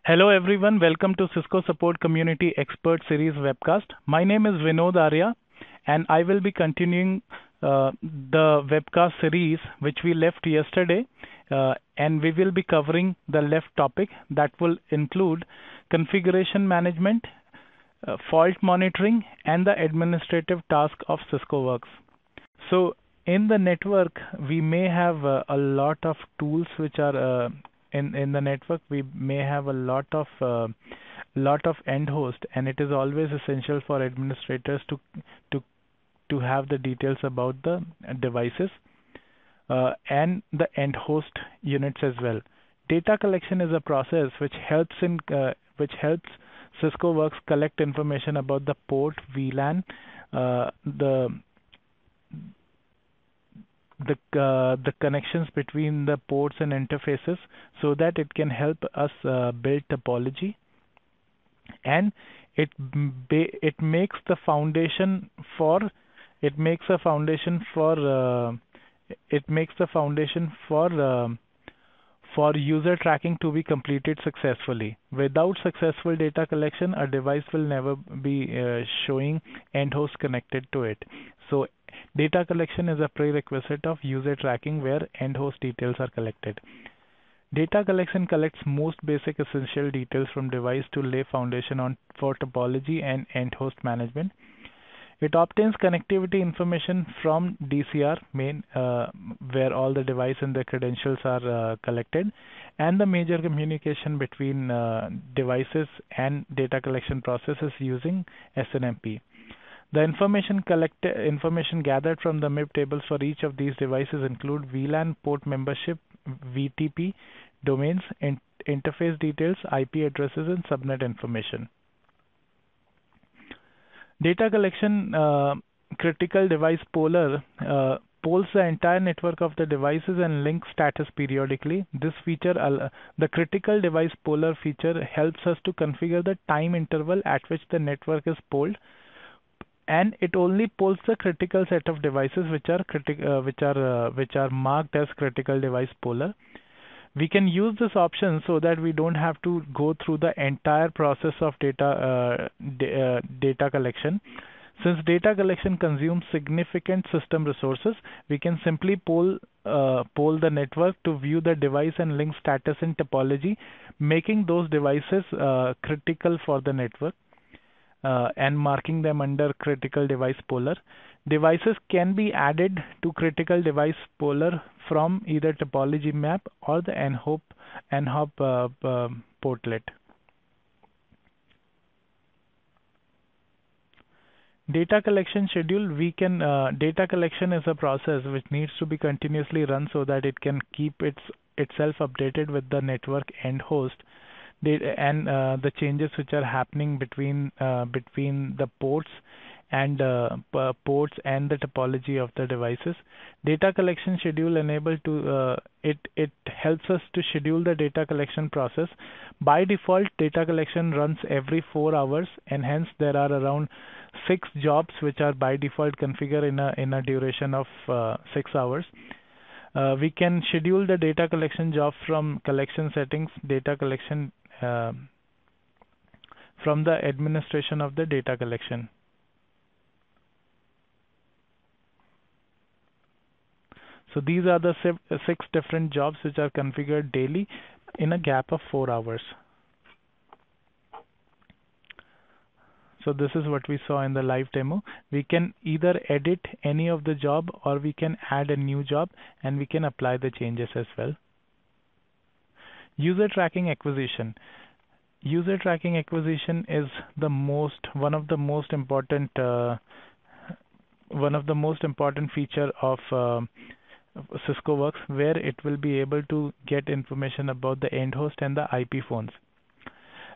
Hello everyone, welcome to Cisco Support Community Expert Series webcast. My name is Vinod Arya and I will be continuing the webcast series which we left yesterday, and we will be covering the left topic that will include configuration management, fault monitoring, and the administrative task of CiscoWorks. So in the network, we may have a lot of tools which are in the network. We may have a lot of end host, and it is always essential for administrators to to have the details about the devices and the end host units as well. Data collection is a process which helps CiscoWorks collect information about the port, VLAN, the the connections between the ports and interfaces, so that it can help us build topology, and it makes the foundation for it makes a foundation for it makes the foundation for user tracking to be completed successfully. Without successful data collection, a device will never be showing end host connected to it. So data collection is a prerequisite of user tracking where end host details are collected. Data collection collects most basic essential details from device to lay foundation on for topology and end host management. It obtains connectivity information from DCR main, where all the device and the credentials are collected, and the major communication between devices and data collection processes using SNMP. The information gathered from the MIB tables for each of these devices include VLAN port membership, VTP domains, interface details, IP addresses, and subnet information. Data collection critical device polls the entire network of the devices and link status periodically. This feature, the critical device poller feature, helps us to configure the time interval at which the network is polled, and it only polls the critical set of devices which are marked as critical device poller. We can use this option so that we don't have to go through the entire process of data collection. Since data collection consumes significant system resources, we can simply poll the network to view the device and link status in topology, making those devices critical for the network and marking them under critical device poller. Devices can be added to critical device poller from either topology map or the NHOP portlet. Data collection schedule. Data collection is a process which needs to be continuously run so that it can keep itself updated with the network end host and the changes which are happening between the ports and the topology of the devices. Data collection schedule it helps us to schedule the data collection process. By default, data collection runs every 4 hours, and hence there are around 6 jobs which are by default configured in a duration of 6 hours. We can schedule the data collection job from collection settings, data collection from the administration of the data collection. So these are the 6 different jobs which are configured daily in a gap of 4 hours. So this is what we saw in the live demo. We can either edit any of the job or we can add a new job, and we can apply the changes as well. User tracking acquisition. User tracking acquisition is one of the most important feature of CiscoWorks, where it will be able to get information about the end host and the IP phones.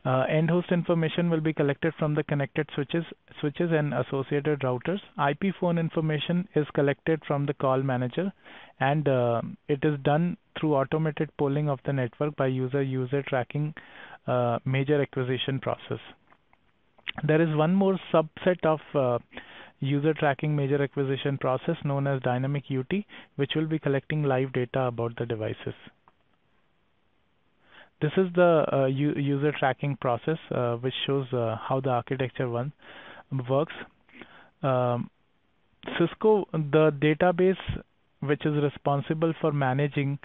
End host information will be collected from the connected switches and associated routers. IP phone information is collected from the call manager, and it is done through automated polling of the network by user tracking major acquisition process. There is one more subset of user tracking major acquisition process known as dynamic UT, which will be collecting live data about the devices. This is the user tracking process, which shows how the architecture works. Um, Cisco, the database which is responsible for managing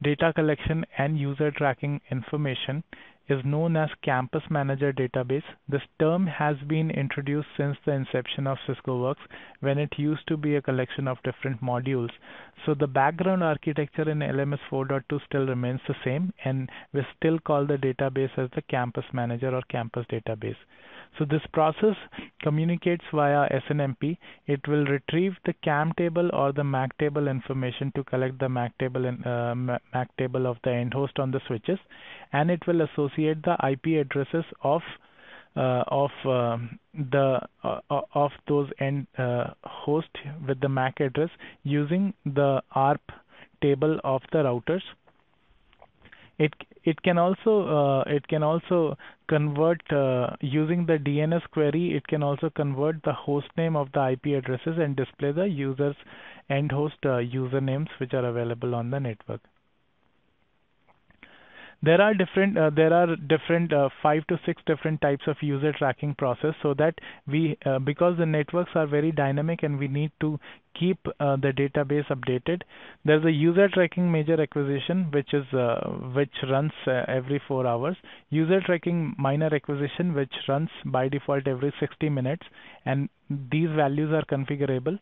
data collection and user tracking information, is known as Campus Manager Database. This term has been introduced since the inception of CiscoWorks, when it used to be a collection of different modules. So the background architecture in LMS 4.2 still remains the same, and we still call the database as the Campus Manager or Campus Database. So this process communicates via SNMP. It will retrieve the CAM table or the MAC table information to collect the MAC table of the end host on the switches, and it will associate the IP addresses of those end host with the MAC address using the ARP table of the routers. It can also convert using the DNS query. It can also convert the host name of the IP addresses and display the users end host usernames which are available on the network. There are different 5 to 6 different types of user tracking process, so that we because the networks are very dynamic and we need to keep the database updated. There's a user tracking major acquisition which runs every 4 hours. User tracking minor acquisition which runs by default every 60 minutes, and these values are configurable.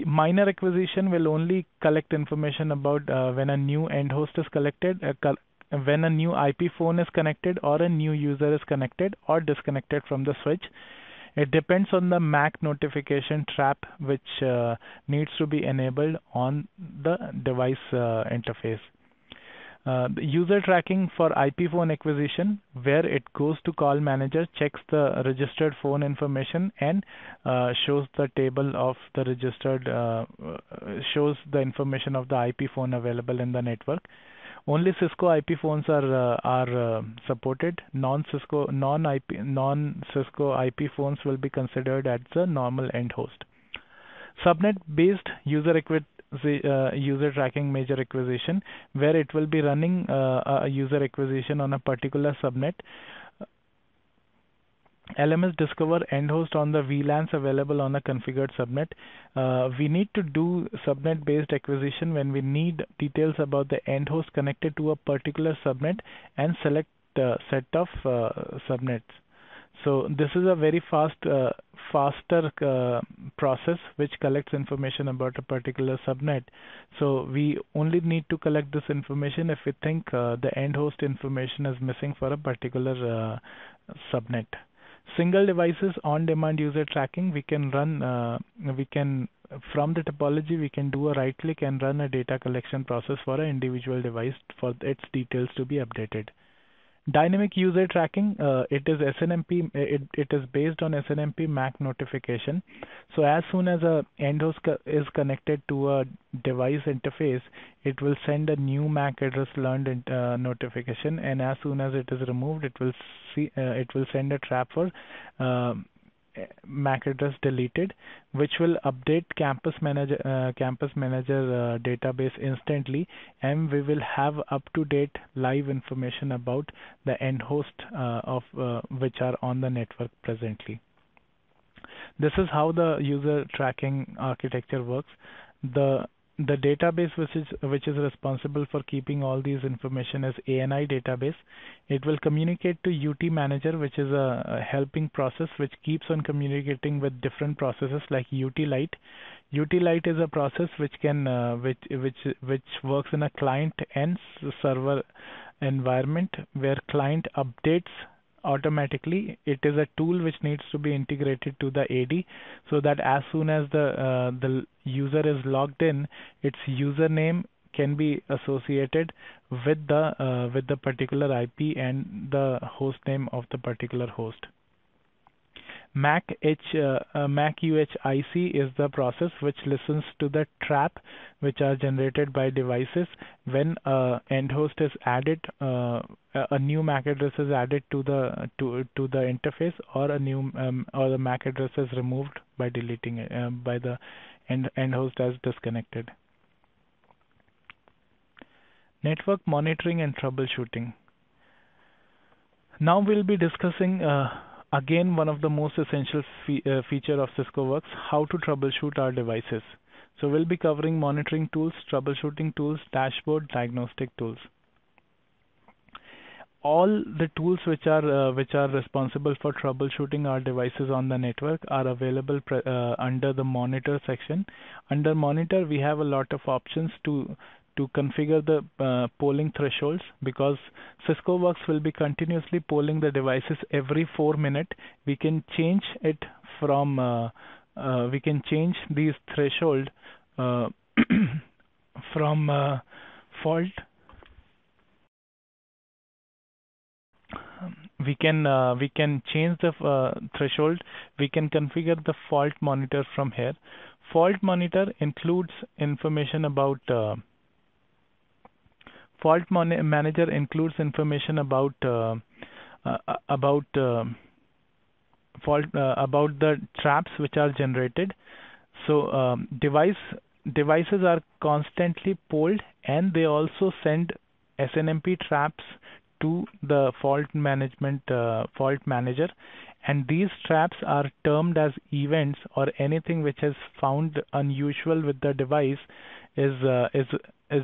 Minor acquisition will only collect information about when a new end host is collected, when a new IP phone is connected, or a new user is connected or disconnected from the switch. It depends on the MAC notification trap which needs to be enabled on the device interface. The user tracking for IP phone acquisition, where it goes to call manager, checks the registered phone information, and shows the table of the registered, shows the information of the IP phone available in the network. Only Cisco IP phones are supported. Non-Cisco IP phones will be considered as the normal end host. Subnet-based user tracking major acquisition, where it will be running a user acquisition on a particular subnet. LMS discover end host on the VLANs available on a configured subnet. We need to do subnet based acquisition when we need details about the end host connected to a particular subnet and select set of subnets. So this is a very faster process which collects information about a particular subnet. So we only need to collect this information if we think the end host information is missing for a particular subnet. Single devices on-demand user tracking. We can run. From the topology we can do a right click and run a data collection process for an individual device for its details to be updated. Dynamic user tracking, it is SNMP. It is based on SNMP MAC notification. So as soon as a end host is connected to a device interface, it will send a new MAC address learned notification, and as soon as it is removed, it will send a trap for MAC address deleted, which will update Campus Manager database instantly, and we will have up-to-date live information about the end host which are on the network presently. This is how the user tracking architecture works. The database which is responsible for keeping all these information is ANI database. It will communicate to UT manager, which is a helping process which keeps on communicating with different processes like UT Lite. UT Lite is a process which works in a client and server environment where client updates automatically. It is a tool which needs to be integrated to the AD, so that as soon as the user is logged in, its username can be associated with the particular IP and the host name of the particular host. MAC UHIC is the process which listens to the trap which are generated by devices when end host is added, a new MAC address is added to the interface, or or the MAC address is removed by deleting it, by the end host as disconnected. Network monitoring and troubleshooting. Now we'll be discussing again one of the most essential feature of CiscoWorks, how to troubleshoot our devices. So we'll be covering monitoring tools, troubleshooting tools, dashboard, diagnostic tools. All the tools which are responsible for troubleshooting our devices on the network are available under the monitor section. Under monitor, we have a lot of options to configure the polling thresholds, because CiscoWorks will be continuously polling the devices every 4 minutes. We can change it from we can change these threshold from fault. We can change the threshold. We can configure the fault monitor from here. Fault monitor includes information about manager includes information about about fault about the traps which are generated. So devices are constantly polled, and they also send SNMP traps to the fault manager, and these traps are termed as events, or anything which is found unusual with the device is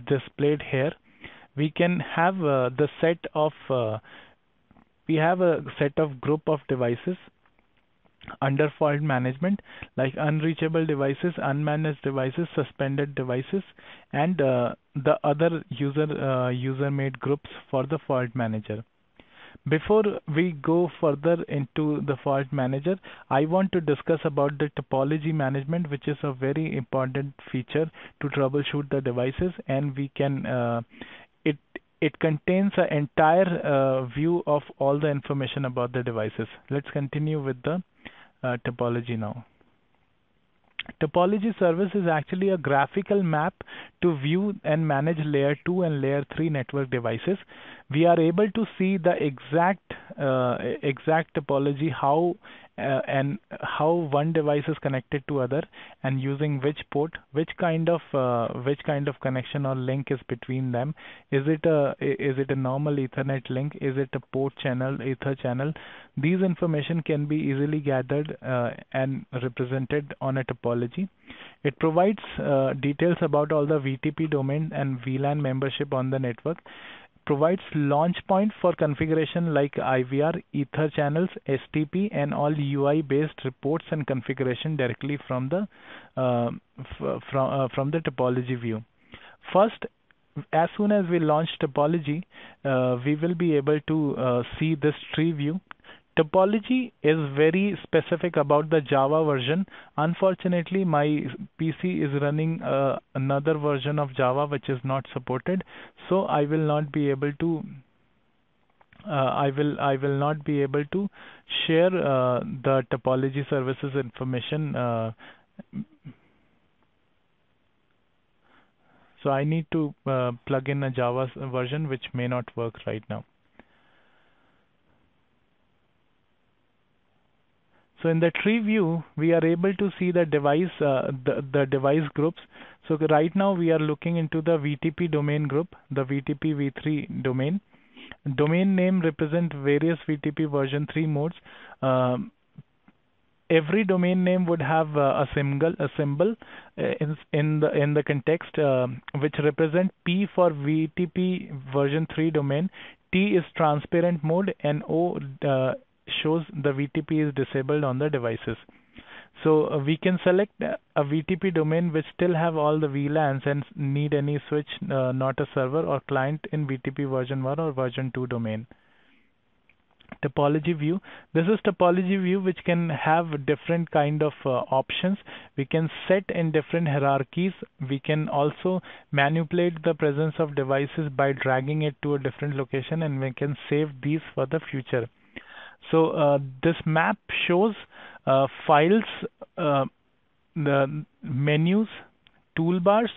displayed here. We can have we have a set of group of devices under fault management, like unreachable devices, unmanaged devices, suspended devices, and the other user-made groups for the fault manager. Before we go further into the fault manager, I want to discuss about the topology management, which is a very important feature to troubleshoot the devices, and we can it contains an entire view of all the information about the devices. Let's continue with the topology now. Topology service is actually a graphical map to view and manage layer 2 and layer 3 network devices. We are able to see the exact topology, how one device is connected to other, and using which port, which kind of connection or link is between them. Is it a normal Ethernet link? Is it a port channel, Ether channel? These information can be easily gathered and represented on a topology. It provides details about all the VTP domain and VLAN membership on the network. Provides launch point for configuration like IVR, Ether channels, STP, and all UI-based reports and configuration directly from the topology view. First, as soon as we launch topology, we will be able to see this tree view. Topology is very specific about the Java version. Unfortunately, my PC is running another version of Java which is not supported, so I will not be able to I will not be able to share the topology services information. So I need to plug in a Java version which may not work right now. So in the tree view, we are able to see the device, the device groups. So right now we are looking into the VTP domain group, the VTP v3 domain. Domain name represent various VTP version 3 modes. Every domain name would have a symbol in the context which represent P for VTP version 3 domain. T is transparent mode, and O shows the VTP is disabled on the devices. So we can select a VTP domain which still have all the VLANs and need any switch, not a server or client in VTP version 1 or version 2 domain. Topology view. This is topology view which can have different kind of options. We can set in different hierarchies. We can also manipulate the presence of devices by dragging it to a different location, and we can save these for the future. So this map shows files, the menus, toolbars.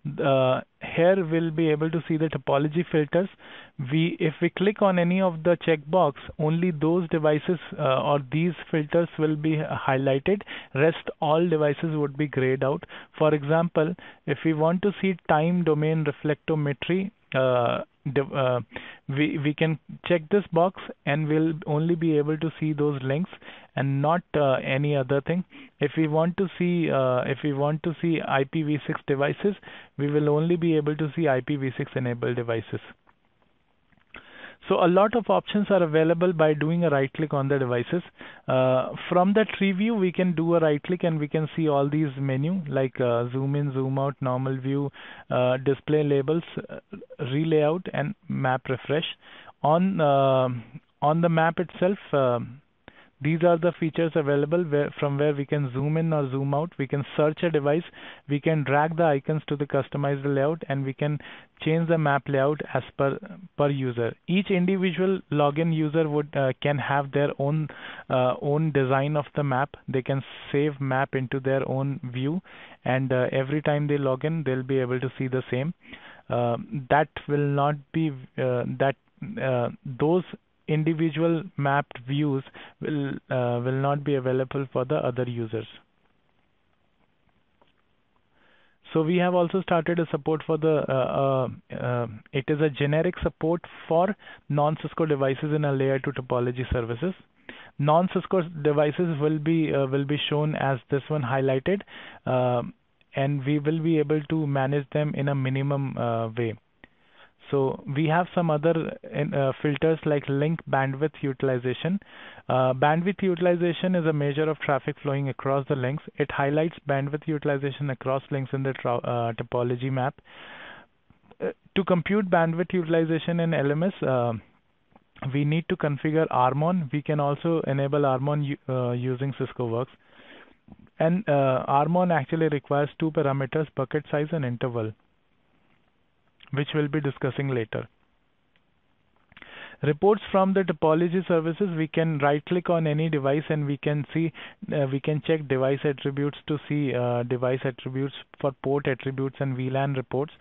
Here we'll be able to see the topology filters. If we click on any of the checkbox, only those devices or these filters will be highlighted. Rest all devices would be grayed out. For example, if we want to see time domain reflectometry, uh, we can check this box and we'll only be able to see those links and not any other thing. If we want to see IPv6 devices, we will only be able to see IPv6 enabled devices. So a lot of options are available by doing a right click on the devices. From the tree view, we can do a right click and we can see all these menu like zoom in, zoom out, normal view, display labels, relayout, and map refresh. On the map itself, these are the features available from where we can zoom in or zoom out. We can search a device. We can drag the icons to the customized layout, and we can change the map layout as per user. Each individual login user can have their own design of the map. They can save map into their own view, and every time they log in, they'll be able to see the same. That will not be those individual mapped views will not be available for the other users. So we have also started a support for it is a generic support for non-Cisco devices in a layer 2 topology services. Non-Cisco devices will be shown as this one highlighted, and we will be able to manage them in a minimum way. So we have some other filters like link bandwidth utilization. Bandwidth utilization is a measure of traffic flowing across the links. It highlights bandwidth utilization across links in the topology map. To compute bandwidth utilization in LMS, we need to configure RMON. We can also enable RMON using CiscoWorks. And RMON actually requires two parameters, bucket size and interval, which we'll be discussing later. Reports from the topology services, we can right click on any device and we can check device attributes to see device attributes for port attributes and VLAN reports.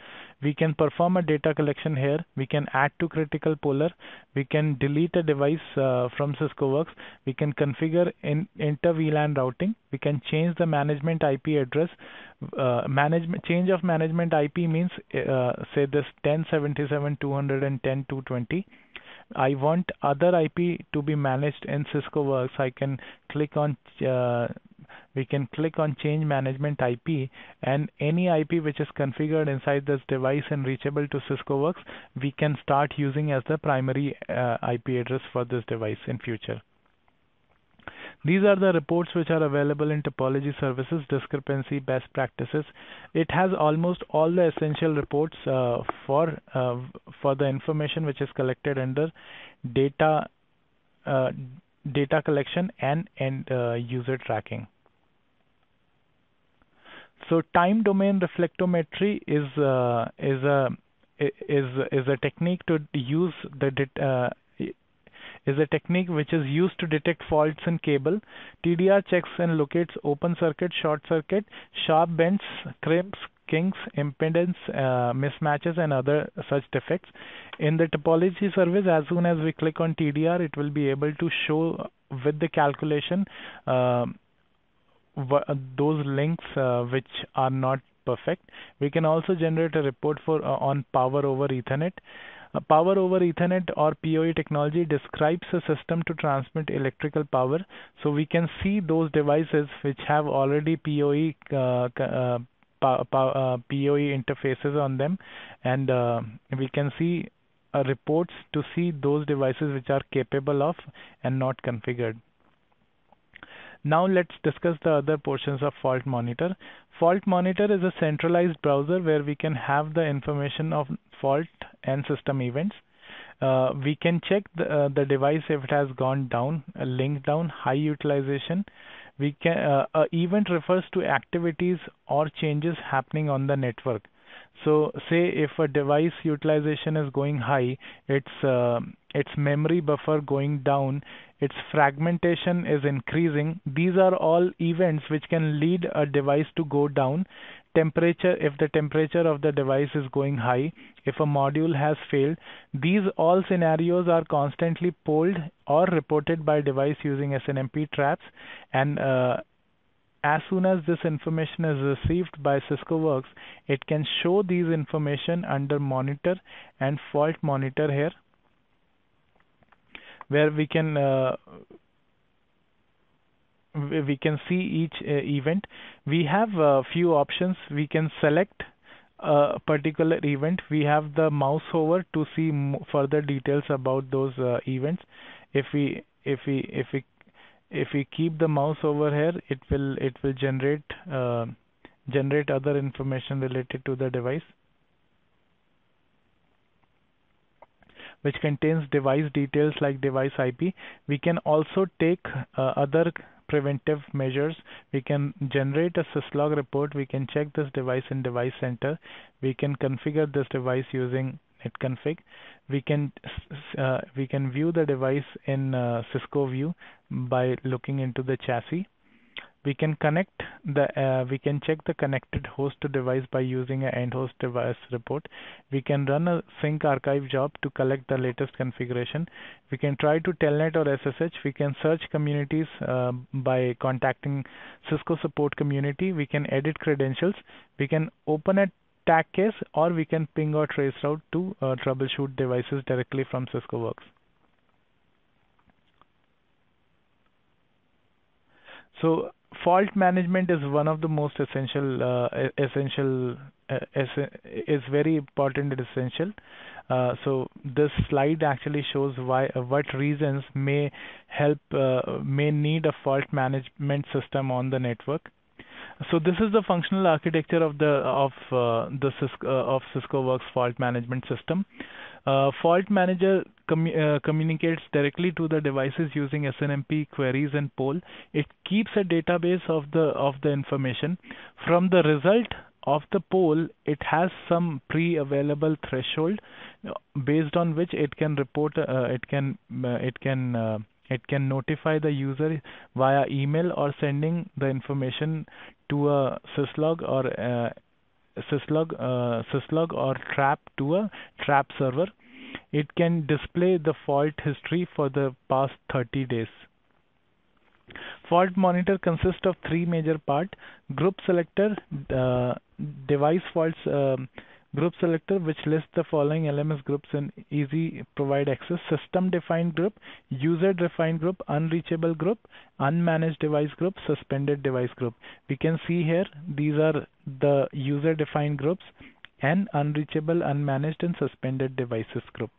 We can perform a data collection here. We can add to critical polar. We can delete a device from CiscoWorks. We can configure inter VLAN routing. We can change the management IP address. Change of management IP means say this 1077.210.220. I want other IP to be managed in CiscoWorks. I can click on we can click on change management IP, and any IP which is configured inside this device and reachable to CiscoWorks, we can start using as the primary IP address for this device in future. These are the reports which are available in Topology Services, discrepancy, best practices. It has almost all the essential reports for the information which is collected under data collection and user tracking. So time domain reflectometry is a technique to use is a technique which is used to detect faults in cable. TDR checks and locates open circuit, short circuit, sharp bends, crimps, kinks, impedance mismatches, and other such defects. In the topology service, as soon as we click on TDR, it will be able to show with the calculation those links which are not perfect. We can also generate a report on power over Ethernet. Power over Ethernet or PoE technology describes a system to transmit electrical power. So we can see those devices which have already PoE interfaces on them, and we can see reports to see those devices which are capable of and not configured. Now let's discuss the other portions of Fault Monitor. Fault Monitor is a centralized browser where we can have the information of fault and system events. We can check the device if it has gone down, a link down, high utilization. We can event refers to activities or changes happening on the network. So say if a device utilization is going high, its memory buffer going down, its fragmentation is increasing. These are all events which can lead a device to go down. Temperature, if the temperature of the device is going high, if a module has failed, these all scenarios are constantly polled or reported by device using SNMP traps, and as soon as this information is received by CiscoWorks, it can show these information under monitor and fault monitor here, where we can see each event. We have a few options. We can select a particular event. We have the mouse over to see further details about those events. If we keep the mouse over here, it will generate other information related to the device, which contains device details like device IP. We can also take other preventive measures. We can generate a syslog report. We can check this device in Device Center. We can configure this device using netconfig. We can view the device in Cisco View by looking into the chassis. We can we can check the connected host to device by using an end host device report. We can run a sync archive job to collect the latest configuration. We can try to telnet or SSH. We can search communities by contacting Cisco support community. We can edit credentials. We can open a tag case, or we can ping or traceroute to troubleshoot devices directly from CiscoWorks. So fault management is one of the most is very important and essential. So this slide actually shows what reasons may need a fault management system on the network. So this is the functional architecture of CiscoWorks fault management system. Fault manager communicates directly to the devices using SNMP queries and poll. It keeps a database of the information. From the result of the poll, it has some pre-available threshold based on which it can report. It can notify the user via email or sending the information to a syslog or trap to a trap server. It can display the fault history for the past 30 days. Fault monitor consists of three major parts: group selector, device faults group selector, which lists the following LMS groups in easy provide access: system defined group, user defined group, unreachable group, unmanaged device group, suspended device group. We can see here these are the user defined groups and unreachable, unmanaged, and suspended devices group.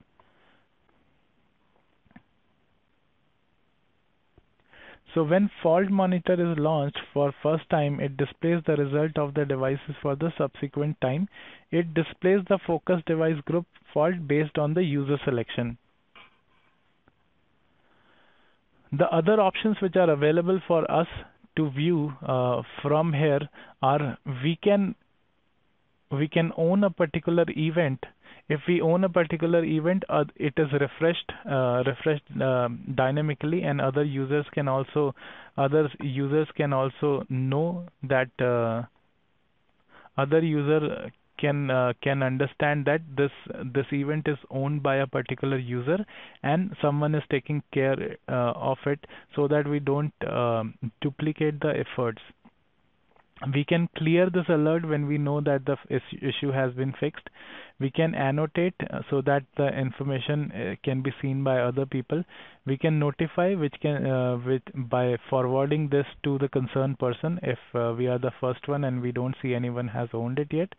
So when fault monitor is launched for first time, it displays the result of the devices for the subsequent time. It displays the focus device group fault based on the user selection. The other options which are available for us to view from here are we can own a particular event. If we own a particular event, it is refreshed dynamically, and other users can also know that other user can understand that this event is owned by a particular user and someone is taking care of it, so that we don't duplicate the efforts. We can clear this alert when we know that the issue has been fixed. We can annotate so that the information can be seen by other people. We can notify, by forwarding this to the concerned person if we are the first one and we don't see anyone has owned it yet.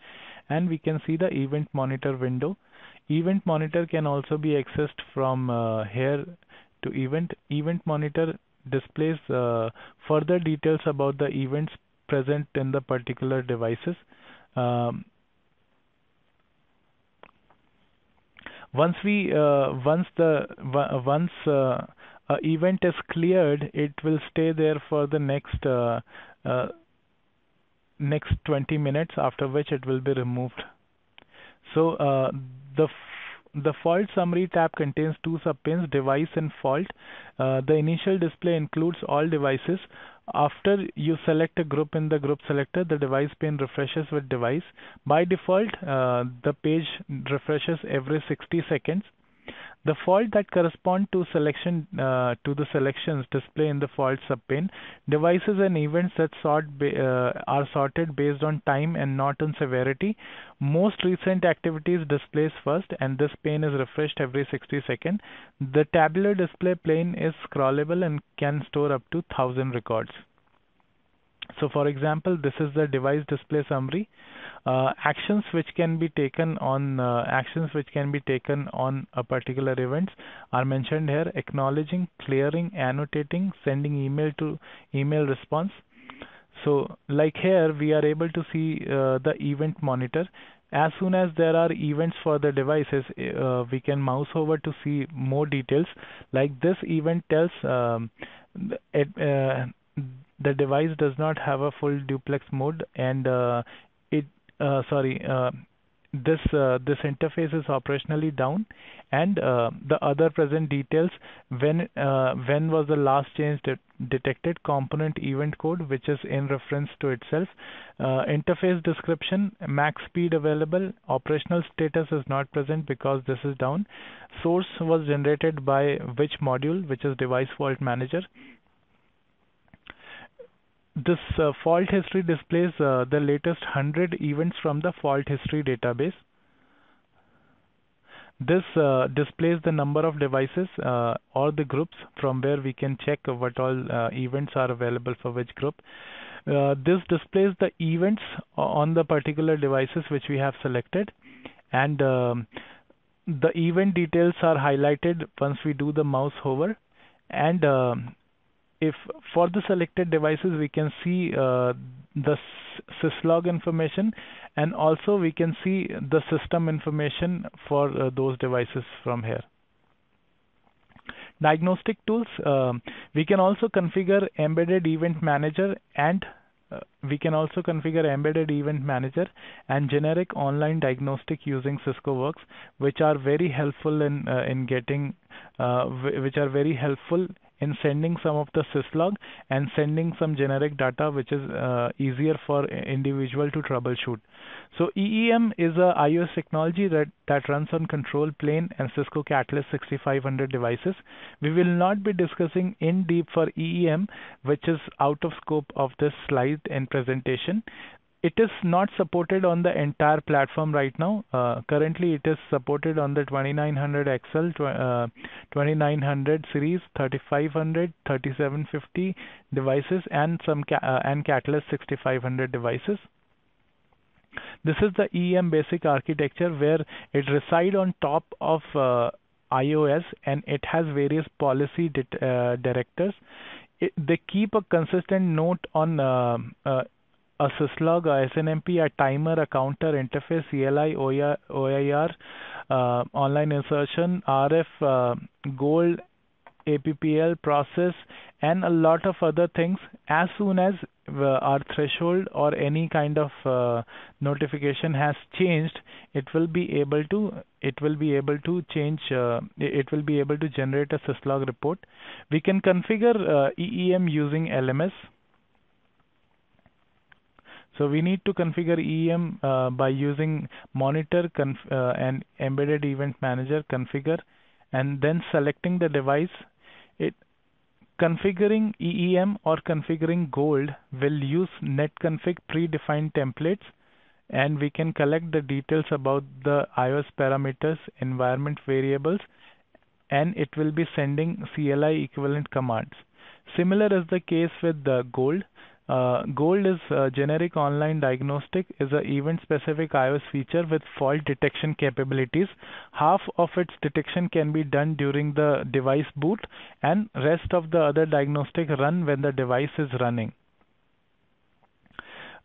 And we can see the event monitor window. Event monitor can also be accessed from here to event. Event monitor displays further details about the events present in the particular devices. Once a event is cleared, it will stay there for the next 20 minutes, after which it will be removed. So the fault summary tab contains two subpanes: device and fault. The initial display includes all devices. After you select a group in the group selector, the device pane refreshes with device. By default, the page refreshes every 60 seconds. The fault that correspond to the selections display in the fault subpane. Devices and events that are sorted based on time and not on severity. Most recent activities displays first, and this pane is refreshed every 60 seconds. The tabular display pane is scrollable and can store up to 1,000 records. So for example, this is the device display summary. Actions which can be taken on a particular event are mentioned here: acknowledging, clearing, annotating, sending email to email response. So like here we are able to see the event monitor. As soon as there are events for the devices, we can mouse over to see more details. Like this event tells the device does not have a full duplex mode, and this interface is operationally down, and the other present details: when was the last change detected, component event code which is in reference to itself, interface description, max speed available, operational status is not present because this is down, source was generated by which module, which is device fault manager. This fault history displays the latest 100 events from the fault history database. This displays the number of devices or the groups from where we can check what all events are available for which group. This displays the events on the particular devices which we have selected, and the event details are highlighted once we do the mouse hover. And if for the selected devices we can see the syslog information, and also we can see the system information for those devices from here. Diagnostic tools, we can also configure embedded event manager and generic online diagnostic using CiscoWorks, which are very helpful in in sending some of the syslog and sending some generic data, which is easier for individual to troubleshoot. So EEM is a iOS technology that runs on control plane and Cisco Catalyst 6500 devices. We will not be discussing in deep for EEM, which is out of scope of this slide and presentation. It is not supported on the entire platform right now. Currently, it is supported on the 2900 XL, 2900 series, 3500, 3750 devices, and and Catalyst 6500 devices. This is the EEM basic architecture, where it resides on top of iOS, and it has various policy directors. They keep a consistent note on a syslog, a SNMP, a timer, a counter, interface, CLI, OIR, online insertion, RF, gold, APPL, process, and a lot of other things. As soon as our threshold or any kind of notification has changed, it will be able to generate a syslog report. We can configure EEM using LMS. So we need to configure EEM by using monitor and embedded event manager configure, and then selecting the device. Configuring EEM or configuring gold will use netconfig predefined templates, and we can collect the details about the iOS parameters, environment variables, and it will be sending CLI equivalent commands. Similar is the case with the gold. Gold is generic online diagnostic, is an event-specific iOS feature with fault detection capabilities. Half of its detection can be done during the device boot, and rest of the other diagnostic run when the device is running.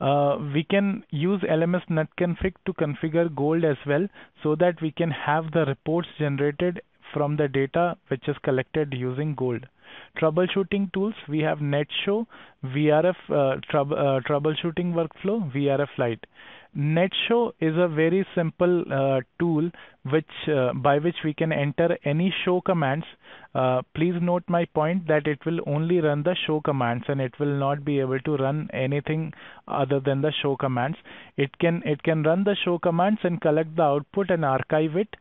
We can use LMS netconfig to configure gold as well, so that we can have the reports generated from the data which is collected using gold. Troubleshooting tools, we have NetShow, VRF troubleshooting workflow, VRF Lite. NetShow is a very simple tool by which we can enter any show commands. Please note my point that it will only run the show commands and it will not be able to run anything other than the show commands. It can run the show commands and collect the output and archive it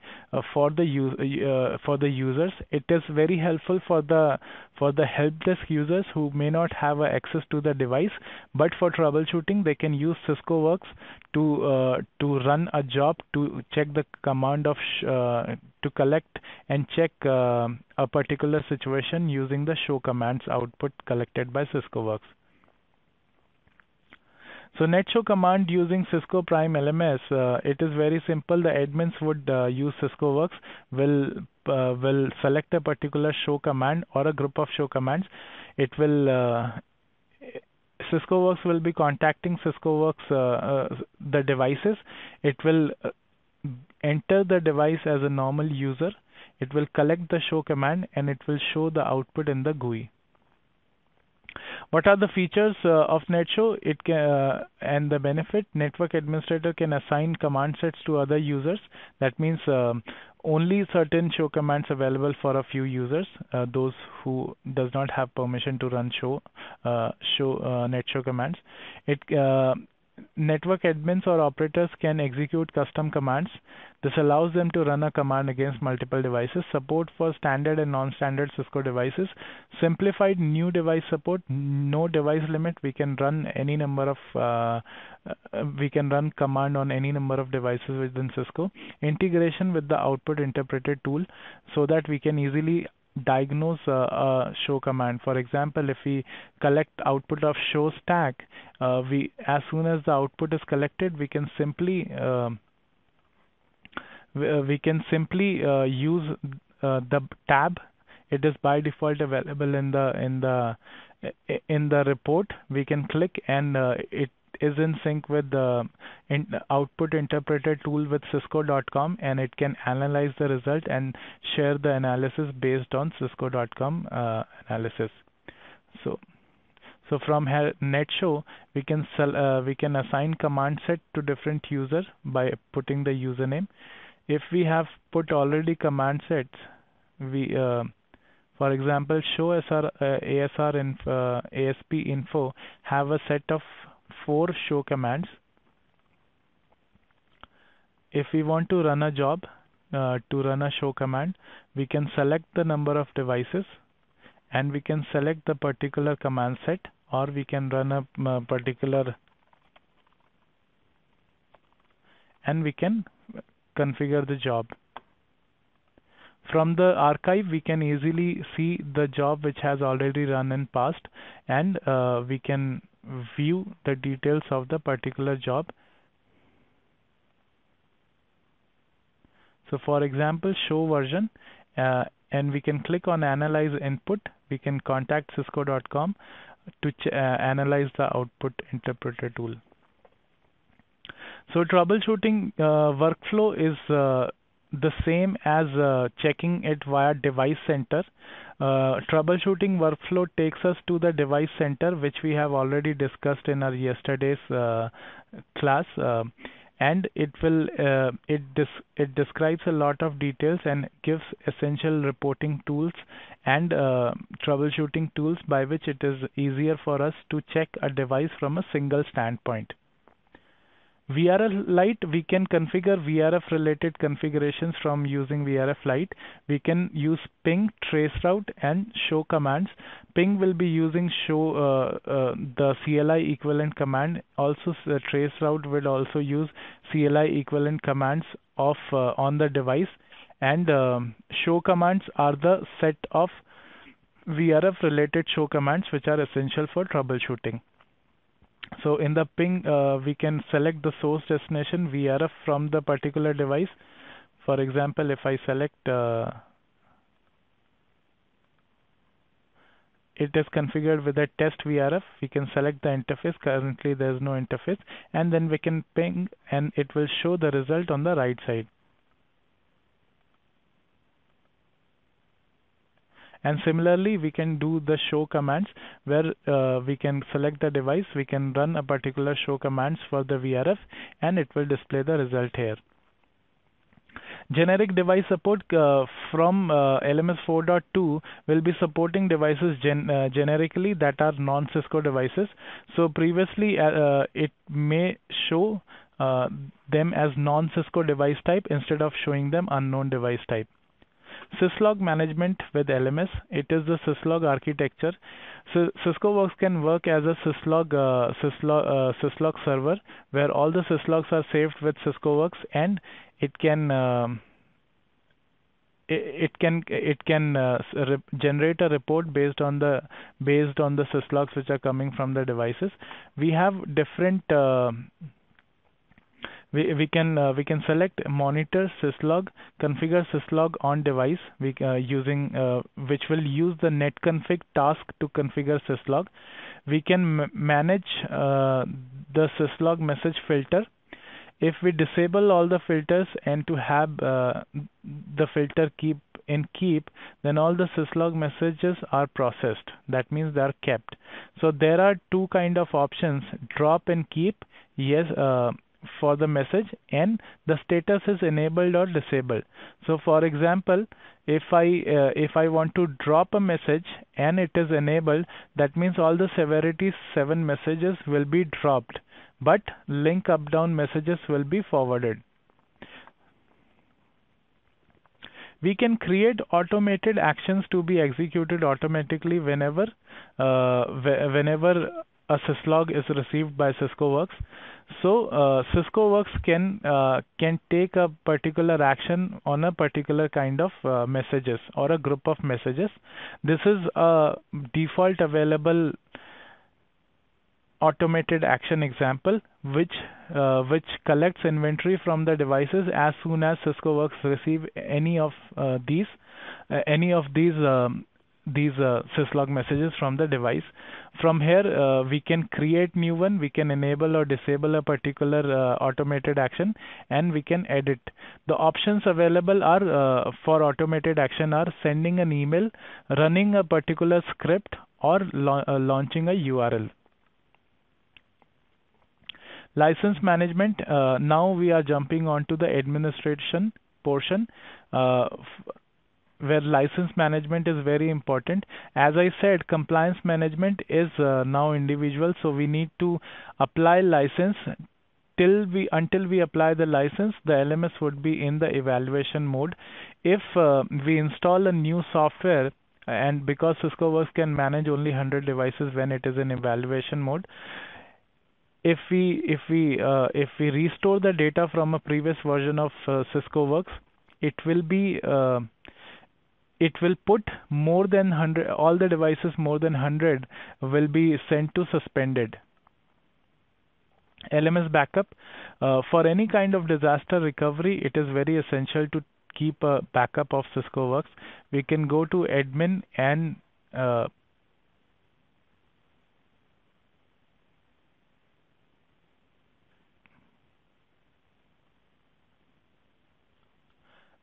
for the users. It is very helpful for the help desk users who may not have access to the device, but for troubleshooting they can use CiscoWorks to run a job, to check the command of to collect and check a particular situation using the show commands output collected by CiscoWorks. So NetShow command using Cisco Prime LMS, it is very simple. The admins would use CiscoWorks, will select a particular show command or a group of show commands. It will CiscoWorks will be contacting CiscoWorks the devices. It will enter the device as a normal user. It will collect the show command and it will show the output in the GUI. What are the features of NetShow? It can and the benefit: network administrator can assign command sets to other users. That means only certain show commands available for a few users, those who does not have permission to run NetShow commands. Network admins or operators can execute custom commands. This allows them to run a command against multiple devices. Support for standard and non-standard Cisco devices. Simplified new device support. No device limit. We can run any number of command on any number of devices within Cisco. Integration with the output interpreter tool, so that we can easily diagnose a show command. For example, if we collect output of show stack, as soon as the output is collected, we can simply use the tab. It is by default available in the report. We can click and it is in sync with the output interpreter tool with Cisco.com, and it can analyze the result and share the analysis based on Cisco.com analysis. So from here, NetShow, we can assign command set to different users by putting the username. If we have put already command sets, we for example, show ASR ASP info have a set of 4 show commands. If we want to run a job, to run a show command, we can select the number of devices and we can select the particular command set, or we can run a particular, and we can configure the job. From the archive, we can easily see the job which has already run in past, and we can view the details of the particular job. So for example, show version, and we can click on analyze input. We can contact Cisco.com to analyze the output interpreter tool. So troubleshooting workflow is the same as checking it via device center. Troubleshooting workflow takes us to the device center, which we have already discussed in our yesterday's class, and it describes a lot of details and gives essential reporting tools and troubleshooting tools by which it is easier for us to check a device from a single standpoint. VRF Lite, we can configure VRF related configurations from using VRF Lite. We can use ping, traceroute, and show commands. Ping will be using show the CLI equivalent command. Also, traceroute will also use CLI equivalent commands on the device. And show commands are the set of VRF related show commands which are essential for troubleshooting. So in the ping, we can select the source destination VRF from the particular device. For example, if I select it is configured with a test VRF, we can select the interface. Currently there is no interface, and then we can ping and it will show the result on the right side. And similarly, we can do the show commands where we can select the device, we can run a particular show commands for the VRF, and it will display the result here. Generic device support from LMS 4.2 will be supporting devices generically that are non-Cisco devices. So previously it may show them as non-Cisco device type instead of showing them unknown device type. Syslog management with LMS. It is the Syslog architecture. So CiscoWorks can work as a Syslog server where all the Syslogs are saved with CiscoWorks, and it can generate a report based on the Syslogs which are coming from the devices. We have different we can select monitor syslog, configure syslog on device using which will use the netconfig task to configure syslog. We can manage the syslog message filter. If we disable all the filters and to have the filter keep, then all the syslog messages are processed. That means they are kept. So there are two kind of options: drop and keep. Yes. For the message, and the status is enabled or disabled. So for example, if I want to drop a message and it is enabled, that means all the severity 7 messages will be dropped, but link up down messages will be forwarded. We can create automated actions to be executed automatically whenever a syslog is received by CiscoWorks. So CiscoWorks can take a particular action on a particular kind of messages or a group of messages. This is a default available automated action example which collects inventory from the devices as soon as CiscoWorks receive any of these syslog messages from the device. From here, we can create new one, we can enable or disable a particular automated action, and we can edit. The options available are for automated action are sending an email, running a particular script, or launching a URL. License management. Now we are jumping onto the administration portion, where license management is very important. As I said, compliance management is now individual, so we need to apply license. Until we apply the license, the LMS would be in the evaluation mode. If we install a new software, and because CiscoWorks can manage only 100 devices when it is in evaluation mode, if we restore the data from a previous version of CiscoWorks, it will put more than 100, all the devices more than 100 will be sent to suspended. LMS backup. For any kind of disaster recovery, it is very essential to keep a backup of CiscoWorks. We can go to admin and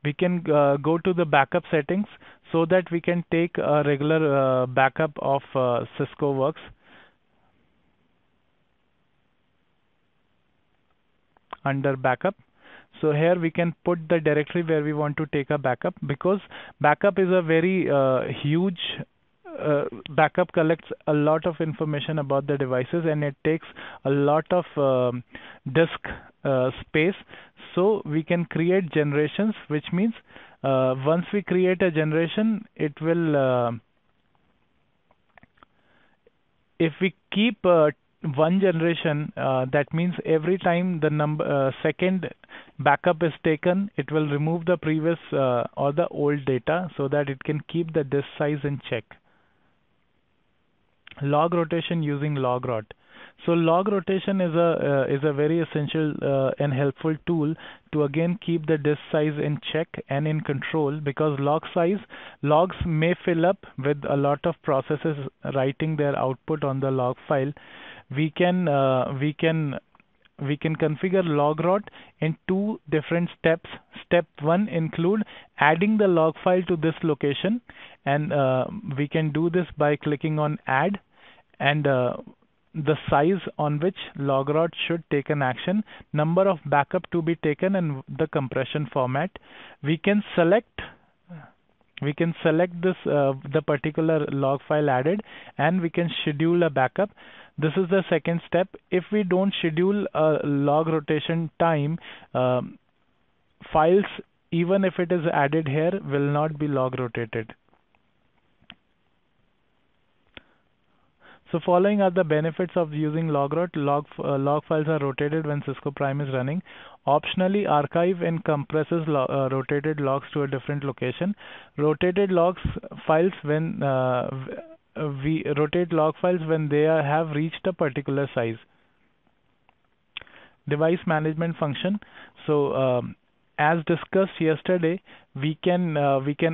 we can go to the backup settings so that we can take a regular backup of CiscoWorks. Under backup. So here we can put the directory where we want to take a backup, because backup is a very huge backup collects a lot of information about the devices, and it takes a lot of disk space. So we can create generations, which means once we create a generation, it will if we keep one generation, that means every time the second backup is taken, it will remove the previous or the old data so that it can keep the disk size in check. Log rotation using logrot. So log rotation is a very essential and helpful tool to again keep the disk size in check and in control, because logs may fill up with a lot of processes writing their output on the log file. We can configure logrot in 2 different steps. Step 1 include adding the log file to this location, and we can do this by clicking on add, and the size on which logrot should take an action, number of backup to be taken, and the compression format. We can select this the particular log file added, and we can schedule a backup. This is the second step. If we don't schedule a log rotation time, files, even if it is added here, will not be log rotated. So following are the benefits of using logrot. Log files are rotated when Cisco Prime is running. Optionally, archive and compresses rotated logs to a different location. Rotated logs files when we rotate log files when they have reached a particular size. Device management function. So as discussed yesterday, we can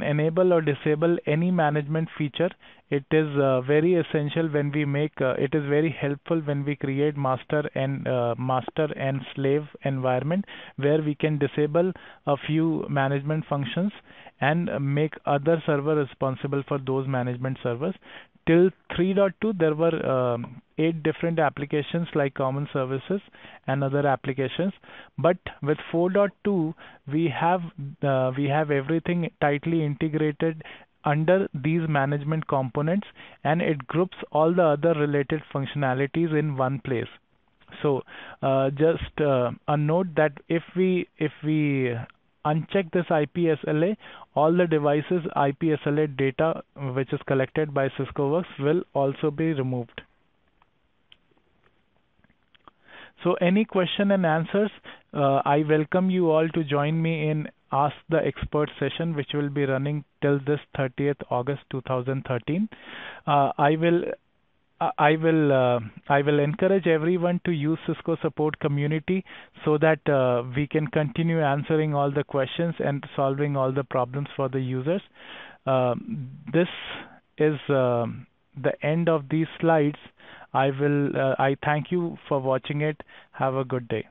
enable or disable any management feature. It is very essential when we make. It is very helpful when we create master and slave environment, where we can disable a few management functions and make other server responsible for those management servers. Till 3.2, there were 8 different applications like common services and other applications. But with 4.2, we have everything tightly integrated under these management components, and it groups all the other related functionalities in one place. So just a note that if we uncheck this IPSLA, all the devices IPSLA data which is collected by CiscoWorks will also be removed. So any question and answers, I welcome you all to join me in Ask the Expert session, which will be running till this 30th August 2013. I will encourage everyone to use Cisco Support Community so that we can continue answering all the questions and solving all the problems for the users. This is the end of these slides. I thank you for watching it. Have a good day.